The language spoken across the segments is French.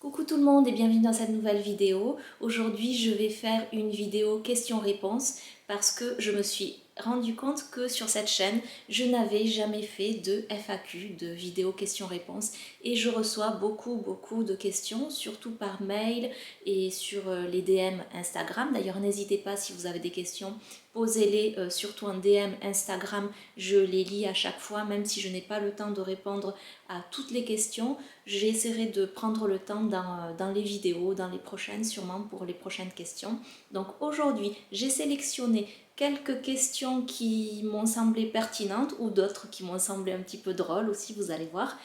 Coucou tout le monde et bienvenue dans cette nouvelle vidéo. Aujourd'hui je vais faire une vidéo questions-réponses parce que je me suis rendu compte que sur cette chaîne je n'avais jamais fait de FAQ, de vidéo questions-réponses, et je reçois beaucoup de questions, surtout par mail et sur les DM Instagram. D'ailleurs n'hésitez pas, si vous avez des questions, posez-les surtout en DM Instagram, je les lis à chaque fois, même si je n'ai pas le temps de répondre à toutes les questions. J'essaierai de prendre le temps dans les vidéos, dans les prochaines, sûrement pour les prochaines questions. Donc aujourd'hui, j'ai sélectionné quelques questions qui m'ont semblé pertinentes ou d'autres qui m'ont semblé un petit peu drôles aussi, vous allez voir.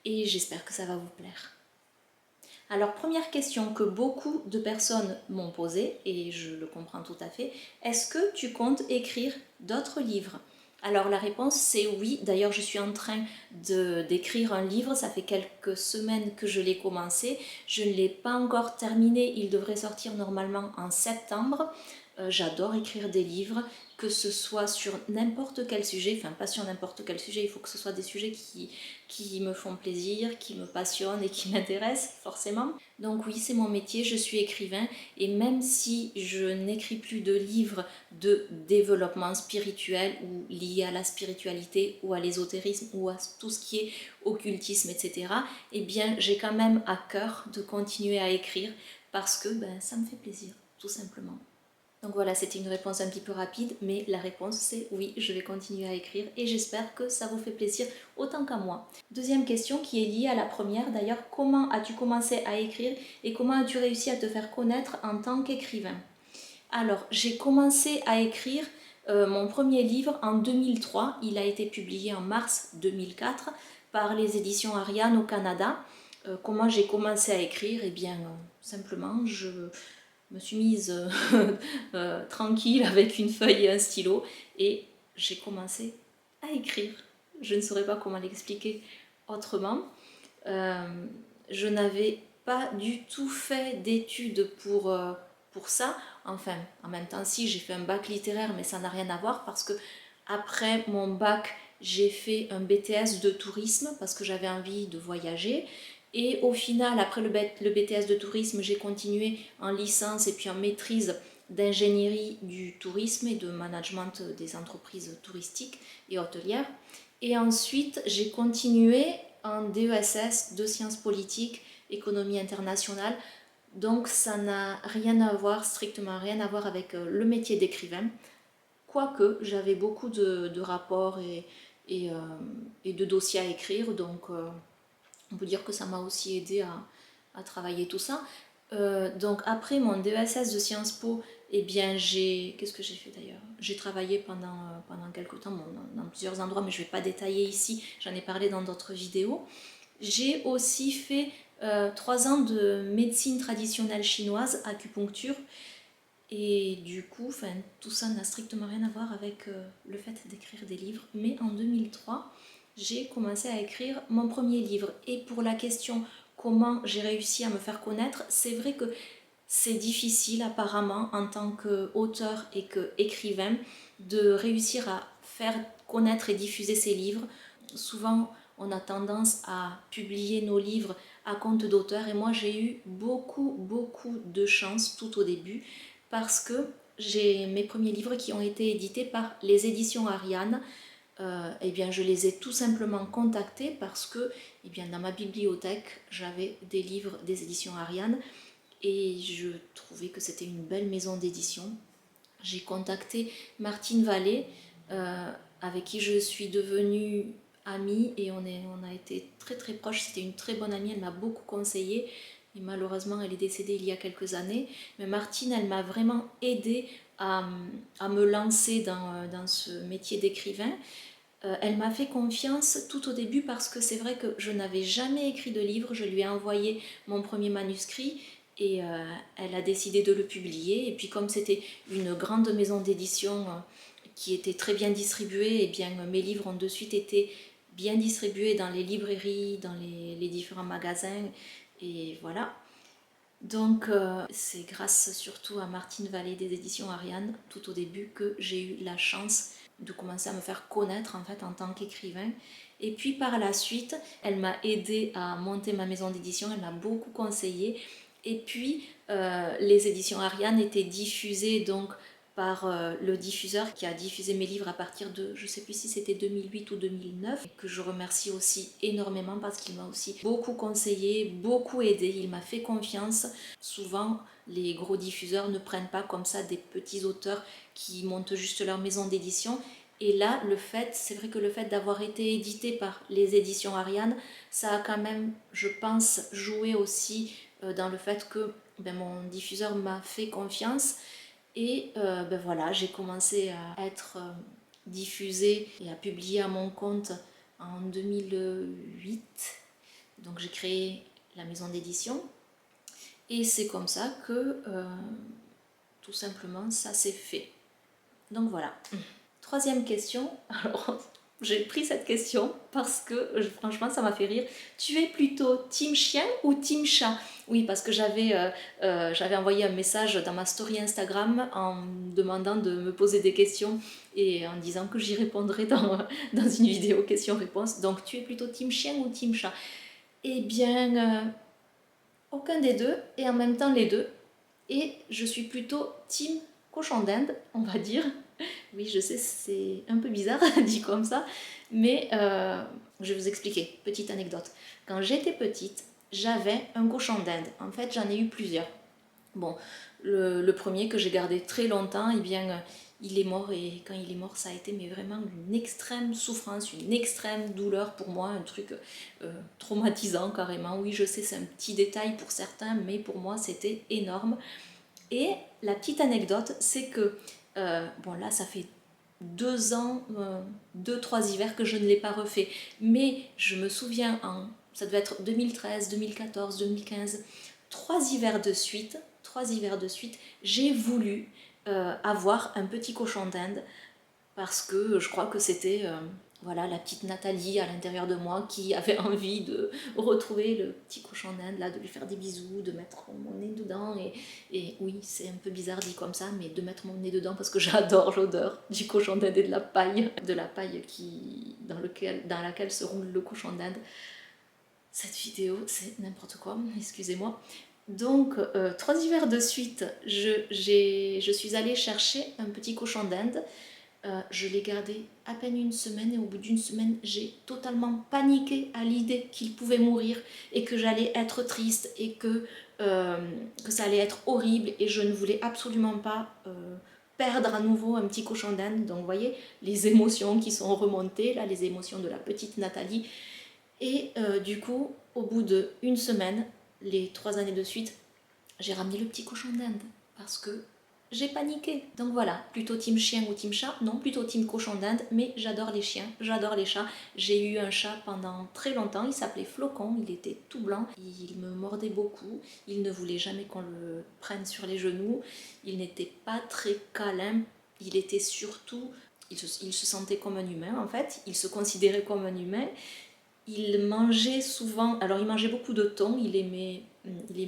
Et j'espère que ça va vous plaire. Alors, première question que beaucoup de personnes m'ont posée, et je le comprends tout à fait, est-ce que tu comptes écrire d'autres livres? Alors la réponse c'est oui. D'ailleurs je suis en train d'écrire un livre, ça fait quelques semaines que je l'ai commencé, je ne l'ai pas encore terminé, il devrait sortir normalement en septembre. J'adore écrire des livres, que ce soit sur n'importe quel sujet, enfin pas sur n'importe quel sujet, il faut que ce soit des sujets qui me font plaisir, qui me passionnent et qui m'intéressent forcément. Donc oui, c'est mon métier, je suis écrivain, et même si je n'écris plus de livres de développement spirituel ou liés à la spiritualité ou à l'ésotérisme ou à tout ce qui est occultisme, etc., eh bien j'ai quand même à cœur de continuer à écrire parce que ça me fait plaisir, tout simplement. Donc voilà, c'était une réponse un petit peu rapide, mais la réponse c'est oui, je vais continuer à écrire et j'espère que ça vous fait plaisir autant qu'à moi. Deuxième question qui est liée à la première, d'ailleurs, comment as-tu commencé à écrire et comment as-tu réussi à te faire connaître en tant qu'écrivain? Alors, j'ai commencé à écrire mon premier livre en 2003, il a été publié en mars 2004 par les éditions Ariane au Canada. Comment j'ai commencé à écrire? Eh bien, simplement, je me suis mise tranquille avec une feuille et un stylo et j'ai commencé à écrire. Je ne saurais pas comment l'expliquer autrement. Je n'avais pas du tout fait d'études pour ça. Enfin, en même temps, si, j'ai fait un bac littéraire, mais ça n'a rien à voir parce que après mon bac, j'ai fait un BTS de tourisme parce que j'avais envie de voyager. Et au final, après le BTS de tourisme, j'ai continué en licence et puis en maîtrise d'ingénierie du tourisme et de management des entreprises touristiques et hôtelières. Et ensuite, j'ai continué en DESS de sciences politiques, économie internationale. Donc ça n'a rien à voir, strictement rien à voir avec le métier d'écrivain. Quoique j'avais beaucoup de rapports et de dossiers à écrire, donc on peut dire que ça m'a aussi aidé à travailler tout ça. Donc après mon DESS de Sciences Po, eh bien qu'est-ce que j'ai fait d'ailleurs? J'ai travaillé pendant quelques temps dans plusieurs endroits, mais je ne vais pas détailler ici, j'en ai parlé dans d'autres vidéos. J'ai aussi fait 3 ans de médecine traditionnelle chinoise, acupuncture, et du coup, tout ça n'a strictement rien à voir avec le fait d'écrire des livres. Mais en 2003, j'ai commencé à écrire mon premier livre. Et pour la question comment j'ai réussi à me faire connaître, c'est vrai que c'est difficile apparemment en tant qu'auteur et qu'écrivain de réussir à faire connaître et diffuser ses livres. Souvent, on a tendance à publier nos livres à compte d'auteur, et moi j'ai eu beaucoup de chance tout au début parce que j'ai mes premiers livres qui ont été édités par les éditions Ariane. Eh bien, je les ai tout simplement contactés parce que dans ma bibliothèque, j'avais des livres des éditions Ariane et je trouvais que c'était une belle maison d'édition. J'ai contacté Martine Vallée, avec qui je suis devenue amie, et on a été très proches. C'était une très bonne amie, elle m'a beaucoup conseillé. Et malheureusement, elle est décédée il y a quelques années. Mais Martine, elle m'a vraiment aidée à me lancer dans ce métier d'écrivain. Elle m'a fait confiance tout au début parce que c'est vrai que je n'avais jamais écrit de livre. Je lui ai envoyé mon premier manuscrit et elle a décidé de le publier. Et puis comme c'était une grande maison d'édition qui était très bien distribuée, et bien mes livres ont de suite été bien distribués dans les librairies, dans les différents magasins, et voilà. Donc c'est grâce surtout à Martine Vallée des éditions Ariane tout au début que j'ai eu la chance de commencer à me faire connaître en fait en tant qu'écrivain. Et puis par la suite, elle m'a aidé à monter ma maison d'édition, elle m'a beaucoup conseillé. Et puis les éditions Ariane étaient diffusées donc par le diffuseur qui a diffusé mes livres à partir de, je ne sais plus si c'était 2008 ou 2009, que je remercie aussi énormément parce qu'il m'a aussi beaucoup conseillé, beaucoup aidé, il m'a fait confiance. Souvent, les gros diffuseurs ne prennent pas comme ça des petits auteurs qui montent juste leur maison d'édition. Et là, c'est vrai que le fait d'avoir été édité par les éditions Ariane, ça a quand même, je pense, joué aussi dans le fait que mon diffuseur m'a fait confiance. Et voilà, j'ai commencé à être diffusée et à publier à mon compte en 2008. Donc j'ai créé la maison d'édition. Et c'est comme ça que tout simplement ça s'est fait. Donc voilà. Troisième question. Alors, j'ai pris cette question parce que franchement ça m'a fait rire. Tu es plutôt team chien ou team chat? Oui, parce que j'avais envoyé un message dans ma story Instagram en demandant de me poser des questions et en disant que j'y répondrais dans une vidéo question-réponse. Donc tu es plutôt team chien ou team chat? Eh bien, aucun des deux et en même temps les deux. Et je suis plutôt team cochon d'Inde, on va dire. Oui, je sais, c'est un peu bizarre dit comme ça, mais je vais vous expliquer. Petite anecdote. Quand j'étais petite, j'avais un cochon d'Inde. En fait, j'en ai eu plusieurs. Bon, le premier que j'ai gardé très longtemps, eh bien, il est mort et quand il est mort, ça a été mais vraiment une extrême souffrance, une extrême douleur pour moi, un truc traumatisant carrément. Oui, je sais, c'est un petit détail pour certains, mais pour moi, c'était énorme. Et la petite anecdote, c'est que, bon là, ça fait 2 ans, 2-3 hivers que je ne l'ai pas refait, mais je me souviens, ça devait être 2013, 2014, 2015, 3 hivers de suite, j'ai voulu avoir un petit cochon d'Inde parce que je crois que c'était voilà, la petite Nathalie à l'intérieur de moi qui avait envie de retrouver le petit cochon d'Inde, là, de lui faire des bisous, de mettre mon nez dedans. Et oui, c'est un peu bizarre dit comme ça, mais de mettre mon nez dedans parce que j'adore l'odeur du cochon d'Inde et de la paille dans laquelle se roule le cochon d'Inde. Cette vidéo, c'est n'importe quoi, excusez-moi. Donc, 3 hivers de suite, je suis allée chercher un petit cochon d'Inde. Je l'ai gardé à peine une semaine et au bout d'une semaine, j'ai totalement paniqué à l'idée qu'il pouvait mourir et que j'allais être triste et que ça allait être horrible et je ne voulais absolument pas perdre à nouveau un petit cochon d'Inde. Donc, vous voyez, les émotions qui sont remontées, là, les émotions de la petite Nathalie. Et du coup, au bout d'une semaine, les 3 années de suite, j'ai ramené le petit cochon d'Inde parce que j'ai paniqué. Donc voilà, plutôt team chien ou team chat? Non, plutôt team cochon d'Inde, mais j'adore les chiens, j'adore les chats. J'ai eu un chat pendant très longtemps, il s'appelait Flocon, il était tout blanc, il me mordait beaucoup, il ne voulait jamais qu'on le prenne sur les genoux, il n'était pas très câlin, il était surtout... Il se sentait comme un humain en fait, il se considérait comme un humain. Il mangeait souvent, alors il mangeait beaucoup de thon, il aimait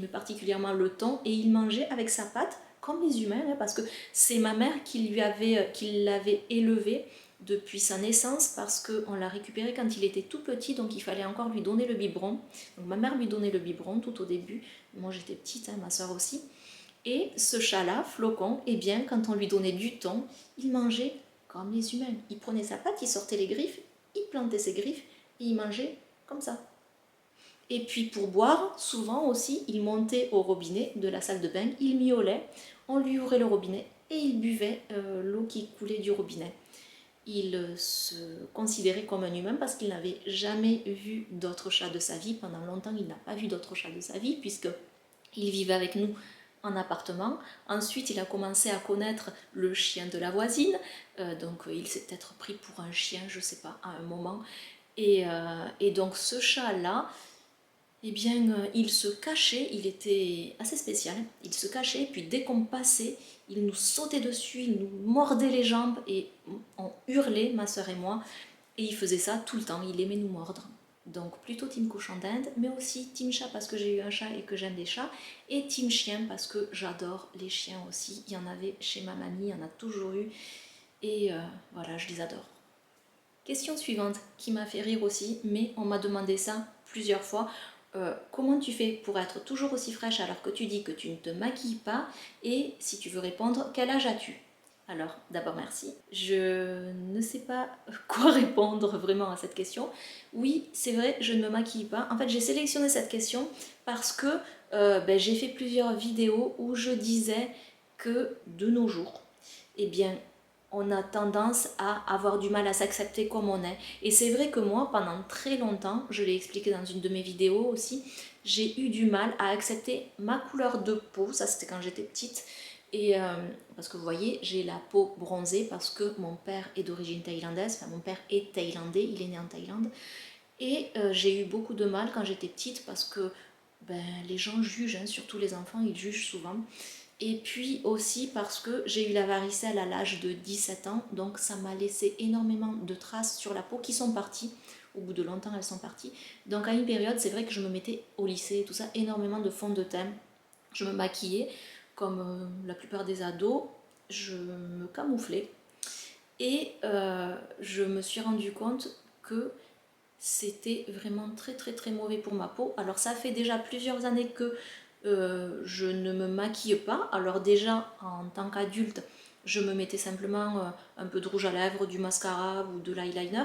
particulièrement le thon et il mangeait avec sa patte comme les humains, hein, parce que c'est ma mère qui l'avait élevé depuis sa naissance parce qu'on l'a récupéré quand il était tout petit, donc il fallait encore lui donner le biberon. Donc ma mère lui donnait le biberon tout au début, moi j'étais petite, hein, ma soeur aussi. Et ce chat-là, Flocon, eh bien quand on lui donnait du thon, il mangeait comme les humains. Il prenait sa patte, il sortait les griffes, il plantait ses griffes et il mangeait comme ça. Et puis pour boire, souvent aussi, il montait au robinet de la salle de bain, il miaulait, on lui ouvrait le robinet et il buvait l'eau qui coulait du robinet. Il se considérait comme un humain parce qu'il n'avait jamais vu d'autre chat de sa vie. Pendant longtemps, il n'a pas vu d'autre chat de sa vie puisqu'il vivait avec nous en appartement. Ensuite, il a commencé à connaître le chien de la voisine. Donc, il s'est peut-être pris pour un chien, je ne sais pas, à un moment. Et donc, ce chat-là, eh bien, il se cachait, il était assez spécial, il se cachait, puis dès qu'on passait, il nous sautait dessus, il nous mordait les jambes, et on hurlait, ma soeur et moi, et il faisait ça tout le temps, il aimait nous mordre. Donc plutôt team cochon d'Inde, mais aussi team chat parce que j'ai eu un chat et que j'aime les chats, et team chien parce que j'adore les chiens aussi. Il y en avait chez ma mamie, il y en a toujours eu, et voilà, je les adore. Question suivante qui m'a fait rire aussi, mais on m'a demandé ça plusieurs fois. Comment tu fais pour être toujours aussi fraîche alors que tu dis que tu ne te maquilles pas? Et si tu veux répondre, quel âge as-tu? Alors, d'abord merci. Je ne sais pas quoi répondre vraiment à cette question. Oui, c'est vrai, je ne me maquille pas. En fait, j'ai sélectionné cette question parce que j'ai fait plusieurs vidéos où je disais que de nos jours, eh bien, on a tendance à avoir du mal à s'accepter comme on est. Et c'est vrai que moi, pendant très longtemps, je l'ai expliqué dans une de mes vidéos aussi, j'ai eu du mal à accepter ma couleur de peau, ça c'était quand j'étais petite, et parce que vous voyez, j'ai la peau bronzée parce que mon père est d'origine thaïlandaise, enfin mon père est thaïlandais, il est né en Thaïlande, et j'ai eu beaucoup de mal quand j'étais petite parce que les gens jugent, hein, surtout les enfants, ils jugent souvent. Et puis aussi parce que j'ai eu la varicelle à l'âge de 17 ans, donc ça m'a laissé énormément de traces sur la peau qui sont parties. Au bout de longtemps, elles sont parties. Donc à une période, c'est vrai que je me mettais au lycée et tout ça, énormément de fond de teint. Je me maquillais comme la plupart des ados, je me camouflais. Et je me suis rendu compte que c'était vraiment très très très mauvais pour ma peau. Alors ça fait déjà plusieurs années que je ne me maquille pas. Alors déjà en tant qu'adulte, je me mettais simplement un peu de rouge à lèvres, du mascara ou de l'eyeliner,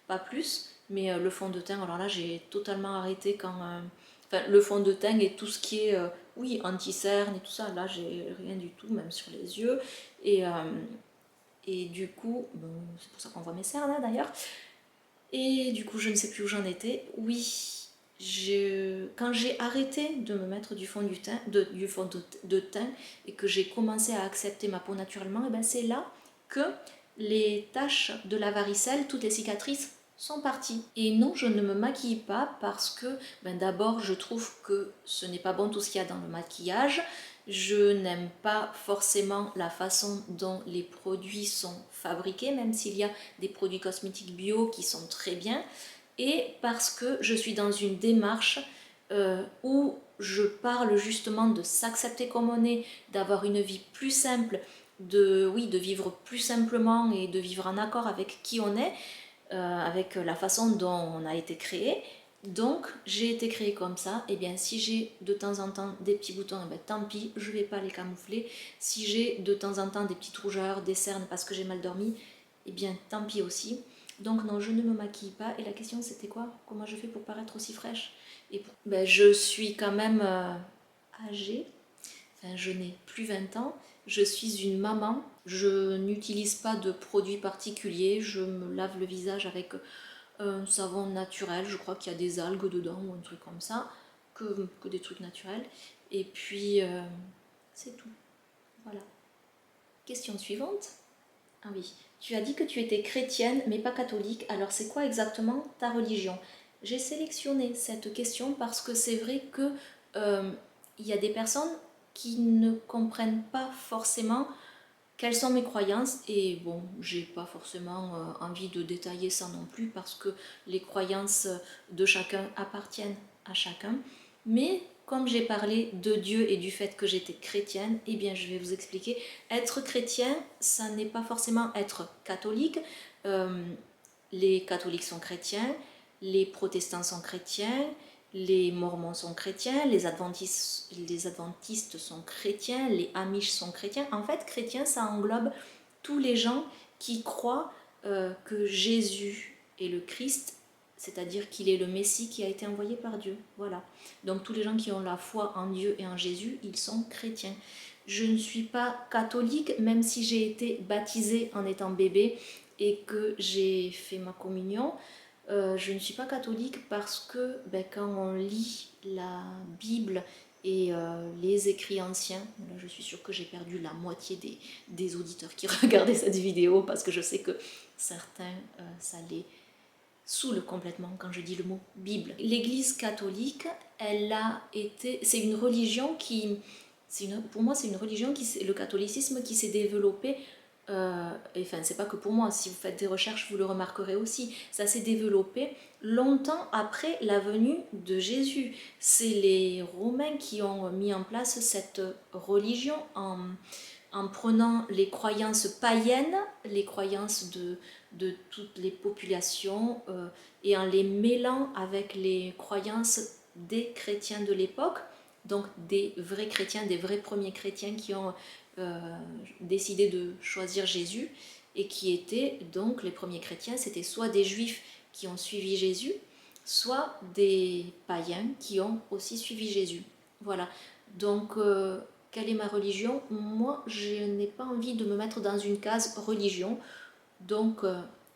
pas plus. Mais le fond de teint, alors là j'ai totalement arrêté quand... Enfin, le fond de teint et tout ce qui est, oui, anti-cerne et tout ça, là j'ai rien du tout, même sur les yeux. Et, euh, et du coup, bon, c'est pour ça qu'on voit mes cernes là d'ailleurs. Et du coup, je ne sais plus où j'en étais. Oui, quand j'ai arrêté de me mettre du fond, du fond de teint et que j'ai commencé à accepter ma peau naturellement, et ben c'est là que les taches de la varicelle, toutes les cicatrices sont parties. Et non, je ne me maquille pas parce que d'abord, je trouve que ce n'est pas bon tout ce qu'il y a dans le maquillage. Je n'aime pas forcément la façon dont les produits sont fabriqués, même s'il y a des produits cosmétiques bio qui sont très bien, et parce que je suis dans une démarche où je parle justement de s'accepter comme on est, d'avoir une vie plus simple, de vivre plus simplement et de vivre en accord avec qui on est, avec la façon dont on a été créé. Donc j'ai été créée comme ça, et bien si j'ai de temps en temps des petits boutons, tant pis, je ne vais pas les camoufler. Si j'ai de temps en temps des petites rougeurs, des cernes parce que j'ai mal dormi, et bien tant pis aussi. Donc non, je ne me maquille pas. Et la question c'était quoi? Comment je fais pour paraître aussi fraîche? Je suis quand même âgée, enfin je n'ai plus 20 ans, je suis une maman, je n'utilise pas de produits particuliers, je me lave le visage avec un savon naturel, je crois qu'il y a des algues dedans ou un truc comme ça, que des trucs naturels. Et puis c'est tout. Voilà. Question suivante. Ah oui, tu as dit que tu étais chrétienne mais pas catholique, alors c'est quoi exactement ta religion? J'ai sélectionné cette question parce que c'est vrai que il y a des personnes qui ne comprennent pas forcément quelles sont mes croyances. Et bon, j'ai pas forcément envie de détailler ça non plus parce que les croyances de chacun appartiennent à chacun. Mais comme j'ai parlé de Dieu et du fait que j'étais chrétienne, eh bien je vais vous expliquer. Être chrétien, ça n'est pas forcément être catholique. Euh, les catholiques sont chrétiens, les protestants sont chrétiens, les mormons sont chrétiens, les adventistes sont chrétiens, les amish sont chrétiens. En fait, chrétien, ça englobe tous les gens qui croient que Jésus est le Christ, c'est-à-dire qu'il est le Messie qui a été envoyé par Dieu. Voilà. Donc tous les gens qui ont la foi en Dieu et en Jésus, ils sont chrétiens. Je ne suis pas catholique, même si j'ai été baptisée en étant bébé et que j'ai fait ma communion. Je ne suis pas catholique parce que quand on lit la Bible et les écrits anciens, là je suis sûre que j'ai perdu la moitié des auditeurs qui regardaient cette vidéo parce que je sais que certains, ça les saoule complètement quand je dis le mot Bible. L'Église catholique, elle a été, c'est une religion qui, pour moi c'est une religion le catholicisme qui s'est développé et enfin c'est pas que pour moi, si vous faites des recherches vous le remarquerez aussi, ça s'est développé longtemps après la venue de Jésus. C'est les Romains qui ont mis en place cette religion en prenant les croyances païennes, les croyances de toutes les populations, et en les mêlant avec les croyances des chrétiens de l'époque, donc des vrais chrétiens, des vrais premiers chrétiens qui ont décidé de choisir Jésus, et qui étaient donc les premiers chrétiens, c'était soit des juifs qui ont suivi Jésus, soit des païens qui ont aussi suivi Jésus. Voilà, donc quelle est ma religion? Moi, je n'ai pas envie de me mettre dans une case religion, donc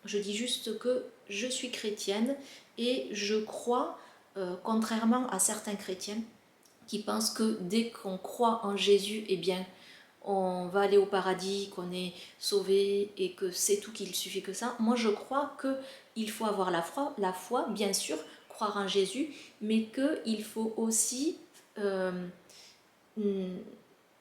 je dis juste que je suis chrétienne et je crois, contrairement à certains chrétiens qui pensent que dès qu'on croit en Jésus, eh bien, on va aller au paradis, qu'on est sauvé et que c'est tout, qu'il suffit que ça. Moi, je crois qu'il faut avoir la foi, bien sûr, croire en Jésus, mais qu'il faut aussi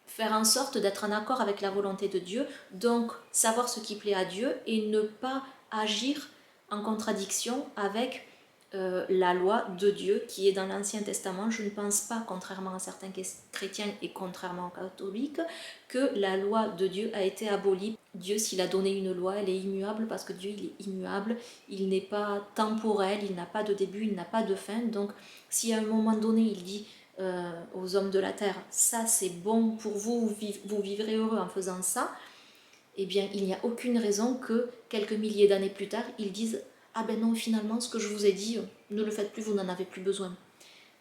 faire en sorte d'être en accord avec la volonté de Dieu, donc savoir ce qui plaît à Dieu et ne pas agir en contradiction avec la loi de Dieu qui est dans l'Ancien Testament. Je ne pense pas, contrairement à certains chrétiens et contrairement aux catholiques, que la loi de Dieu a été abolie. Dieu, s'il a donné une loi, elle est immuable parce que Dieu, il est immuable, il n'est pas temporel, il n'a pas de début, il n'a pas de fin. Donc, si à un moment donné, il dit aux hommes de la terre, ça c'est bon pour vous, vous vivrez heureux en faisant ça, eh bien, il n'y a aucune raison que quelques milliers d'années plus tard, ils disent « Ah ben non, finalement, ce que je vous ai dit, ne le faites plus, vous n'en avez plus besoin. »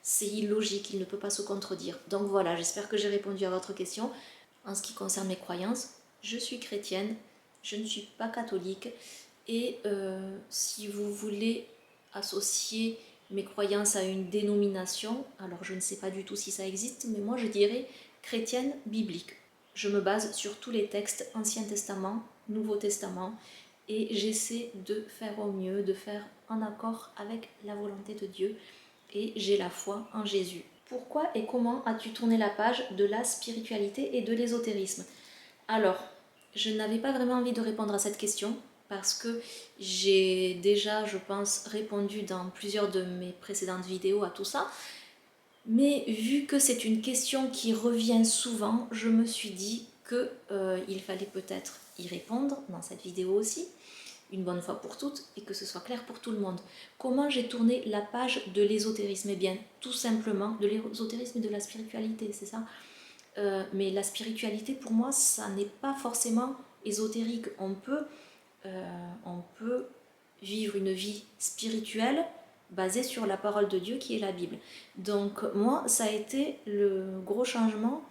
C'est illogique, il ne peut pas se contredire. Donc voilà, j'espère que j'ai répondu à votre question. En ce qui concerne mes croyances, je suis chrétienne, je ne suis pas catholique. Et si vous voulez associer mes croyances à une dénomination, alors je ne sais pas du tout si ça existe, mais moi je dirais chrétienne biblique. Je me base sur tous les textes Ancien Testament, Nouveau Testament, et j'essaie de faire au mieux, de faire en accord avec la volonté de Dieu, et j'ai la foi en Jésus. Pourquoi et comment as-tu tourné la page de la spiritualité et de l'ésotérisme? Alors, je n'avais pas vraiment envie de répondre à cette question, parce que j'ai déjà, je pense, répondu dans plusieurs de mes précédentes vidéos à tout ça. Mais vu que c'est une question qui revient souvent, je me suis dit qu'il fallait peut-être y répondre dans cette vidéo aussi, une bonne fois pour toutes, et que ce soit clair pour tout le monde. Comment j'ai tourné la page de l'ésotérisme? Eh bien, tout simplement, de l'ésotérisme et de la spiritualité, c'est ça. Mais la spiritualité, pour moi, ça n'est pas forcément ésotérique. On peut vivre une vie spirituelle basée sur la parole de Dieu qui est la Bible. Donc moi, ça a été le gros changement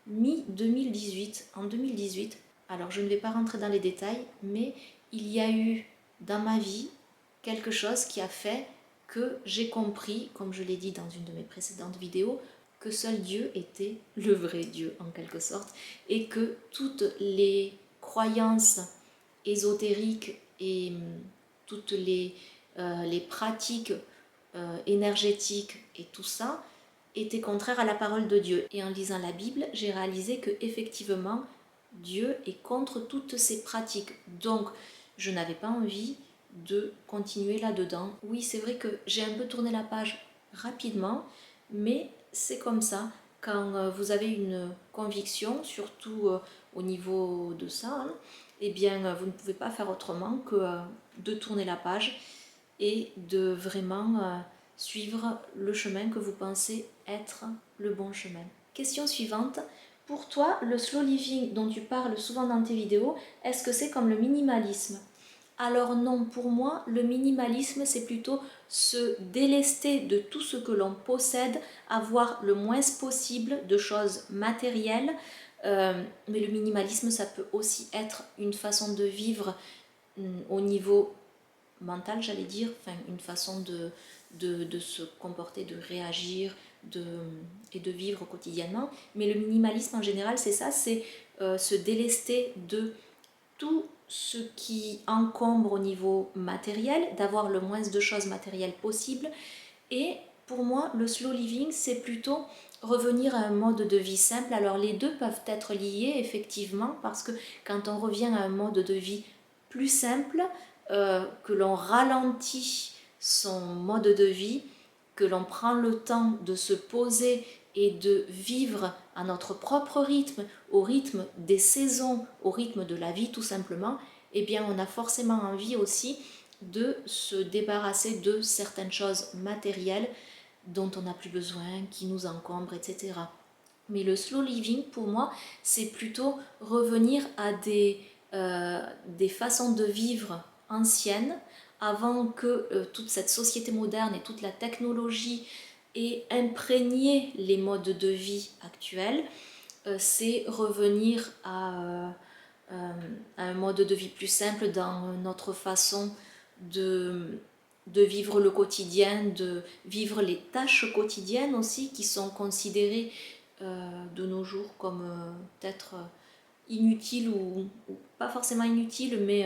mi-2018. En 2018, alors je ne vais pas rentrer dans les détails, mais il y a eu dans ma vie quelque chose qui a fait que j'ai compris, comme je l'ai dit dans une de mes précédentes vidéos, que seul Dieu était le vrai Dieu en quelque sorte, et que toutes les croyances ésotériques et toutes les pratiques énergétiques et tout ça étaient contraires à la parole de Dieu. Et en lisant la Bible, j'ai réalisé que effectivement Dieu est contre toutes ces pratiques. Donc je n'avais pas envie de continuer là-dedans. Oui, c'est vrai que j'ai un peu tourné la page rapidement, mais c'est comme ça. Quand vous avez une conviction, surtout au niveau de ça, hein, eh bien, vous ne pouvez pas faire autrement que de tourner la page et de vraiment suivre le chemin que vous pensez être le bon chemin. Question suivante. Pour toi, le slow living dont tu parles souvent dans tes vidéos, est-ce que c'est comme le minimalisme? Alors non, pour moi, le minimalisme, c'est plutôt se délester de tout ce que l'on possède, avoir le moins possible de choses matérielles. Mais le minimalisme, ça peut aussi être une façon de vivre au niveau mental, j'allais dire, enfin, une façon de se comporter, de réagir et de vivre quotidiennement. Mais le minimalisme en général, c'est ça, c'est se délester de tout ce qui encombre au niveau matériel, d'avoir le moins de choses matérielles possible et Pour moi, le slow living, c'est plutôt revenir à un mode de vie simple. Alors les deux peuvent être liés effectivement, parce que quand on revient à un mode de vie plus simple, que l'on ralentit son mode de vie, que l'on prend le temps de se poser et de vivre à notre propre rythme, au rythme des saisons, au rythme de la vie tout simplement, eh bien on a forcément envie aussi de se débarrasser de certaines choses matérielles dont on n'a plus besoin, qui nous encombrent, etc. Mais le slow living, pour moi, c'est plutôt revenir à des façons de vivre anciennes, avant que toute cette société moderne et toute la technologie ait imprégné les modes de vie actuels. C'est revenir à un mode de vie plus simple dans notre façon de, de vivre le quotidien, de vivre les tâches quotidiennes aussi, qui sont considérées de nos jours comme peut-être inutiles ou pas forcément inutiles, mais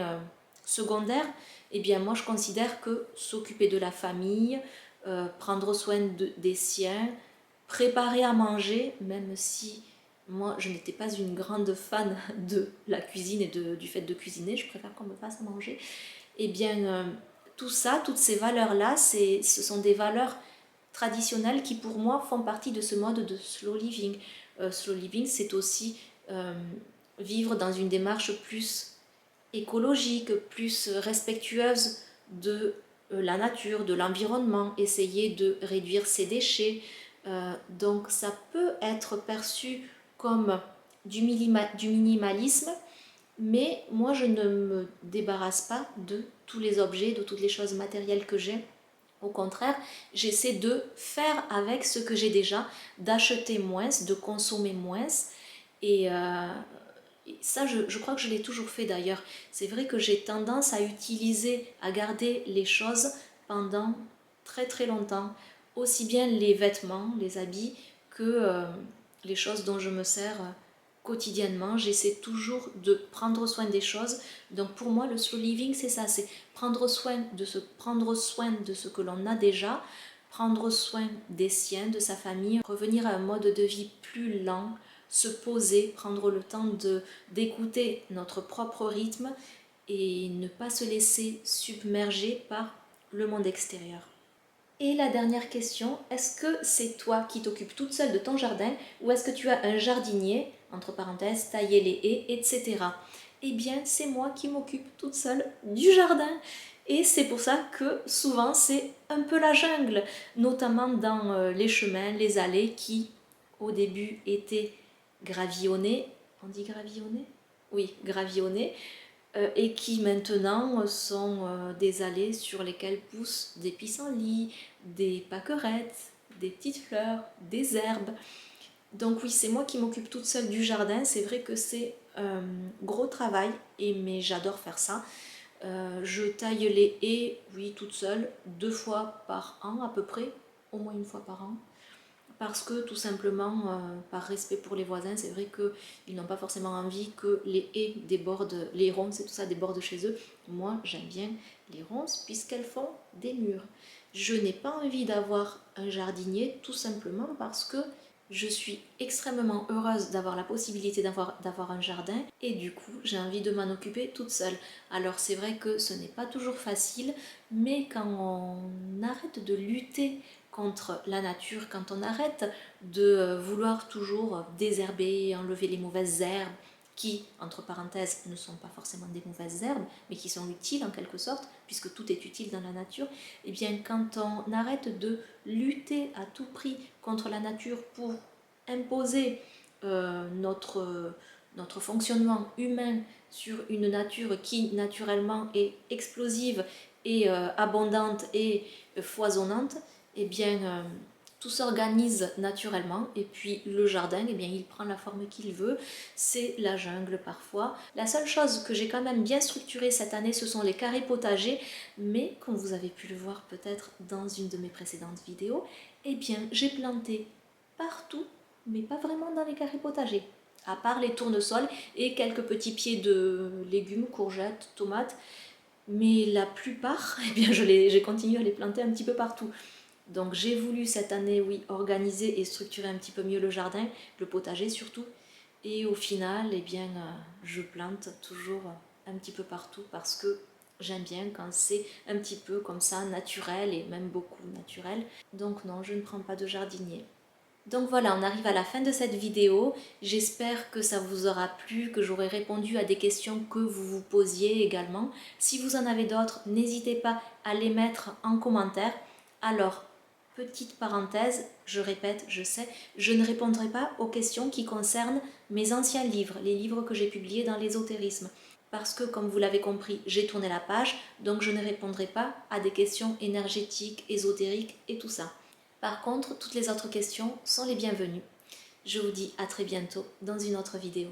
secondaires. Eh bien moi je considère que s'occuper de la famille, prendre soin des siens, préparer à manger, même si moi je n'étais pas une grande fan de la cuisine et du fait de cuisiner, je préfère qu'on me fasse à manger, eh bien tout ça, toutes ces valeurs-là, ce sont des valeurs traditionnelles qui pour moi font partie de ce mode de slow living. Slow living, c'est aussi vivre dans une démarche plus écologique, plus respectueuse de la nature, de l'environnement, essayer de réduire ses déchets. Donc ça peut être perçu comme du minimalisme, mais moi je ne me débarrasse pas de tous les objets, de toutes les choses matérielles que j'ai. Au contraire, j'essaie de faire avec ce que j'ai déjà, d'acheter moins, de consommer moins. Et ça, je crois que je l'ai toujours fait d'ailleurs. C'est vrai que j'ai tendance à utiliser, à garder les choses pendant très très longtemps. Aussi bien les vêtements, les habits, que les choses dont je me sers quotidiennement. J'essaie toujours de prendre soin des choses. Donc pour moi, le slow living, c'est ça, c'est prendre soin de ce que l'on a déjà, prendre soin des siens, de sa famille, revenir à un mode de vie plus lent, se poser, prendre le temps d'écouter notre propre rythme et ne pas se laisser submerger par le monde extérieur. Et la dernière question, est-ce que c'est toi qui t'occupes toute seule de ton jardin ou est-ce que tu as un jardinier, entre parenthèses, tailler les haies, etc. Eh bien, c'est moi qui m'occupe toute seule du jardin. Et c'est pour ça que souvent c'est un peu la jungle, notamment dans les chemins, les allées qui au début étaient gravillonnés. On dit gravillonnés? Oui, gravillonnés. Et qui maintenant sont des allées sur lesquelles poussent des pissenlits, des pâquerettes, des petites fleurs, des herbes. Donc oui, c'est moi qui m'occupe toute seule du jardin. C'est vrai que c'est un gros travail, mais j'adore faire ça. Je taille les haies, oui, toute seule, 2 fois par an à peu près, au moins 1 fois par an. Parce que tout simplement, par respect pour les voisins, c'est vrai qu'ils n'ont pas forcément envie que les haies débordent, les ronces et tout ça débordent chez eux. Moi, j'aime bien les ronces puisqu'elles font des murs. Je n'ai pas envie d'avoir un jardinier tout simplement parce que je suis extrêmement heureuse d'avoir la possibilité d'avoir un jardin et du coup j'ai envie de m'en occuper toute seule. Alors c'est vrai que ce n'est pas toujours facile, mais quand on arrête de lutter contre la nature, quand on arrête de vouloir toujours désherber, enlever les mauvaises herbes, qui, entre parenthèses, ne sont pas forcément des mauvaises herbes, mais qui sont utiles en quelque sorte, puisque tout est utile dans la nature, et bien quand on arrête de lutter à tout prix contre la nature pour imposer notre fonctionnement humain sur une nature qui naturellement est explosive et abondante et foisonnante, eh bien tout s'organise naturellement et puis le jardin, eh bien, il prend la forme qu'il veut, c'est la jungle parfois. La seule chose que j'ai quand même bien structurée cette année, ce sont les carrés potagers, mais comme vous avez pu le voir peut-être dans une de mes précédentes vidéos, eh bien j'ai planté partout, mais pas vraiment dans les carrés potagers, à part les tournesols et quelques petits pieds de légumes, courgettes, tomates, mais la plupart, eh bien j'ai continué à les planter un petit peu partout. Donc j'ai voulu cette année, oui, organiser et structurer un petit peu mieux le jardin, le potager surtout. Et au final, eh bien, je plante toujours un petit peu partout parce que j'aime bien quand c'est un petit peu comme ça, naturel et même beaucoup naturel. Donc non, je ne prends pas de jardinier. Donc voilà, on arrive à la fin de cette vidéo. J'espère que ça vous aura plu, que j'aurai répondu à des questions que vous vous posiez également. Si vous en avez d'autres, n'hésitez pas à les mettre en commentaire. Alors, petite parenthèse, je répète, je sais, je ne répondrai pas aux questions qui concernent mes anciens livres, les livres que j'ai publiés dans l'ésotérisme. Parce que, comme vous l'avez compris, j'ai tourné la page, donc je ne répondrai pas à des questions énergétiques, ésotériques et tout ça. Par contre, toutes les autres questions sont les bienvenues. Je vous dis à très bientôt dans une autre vidéo.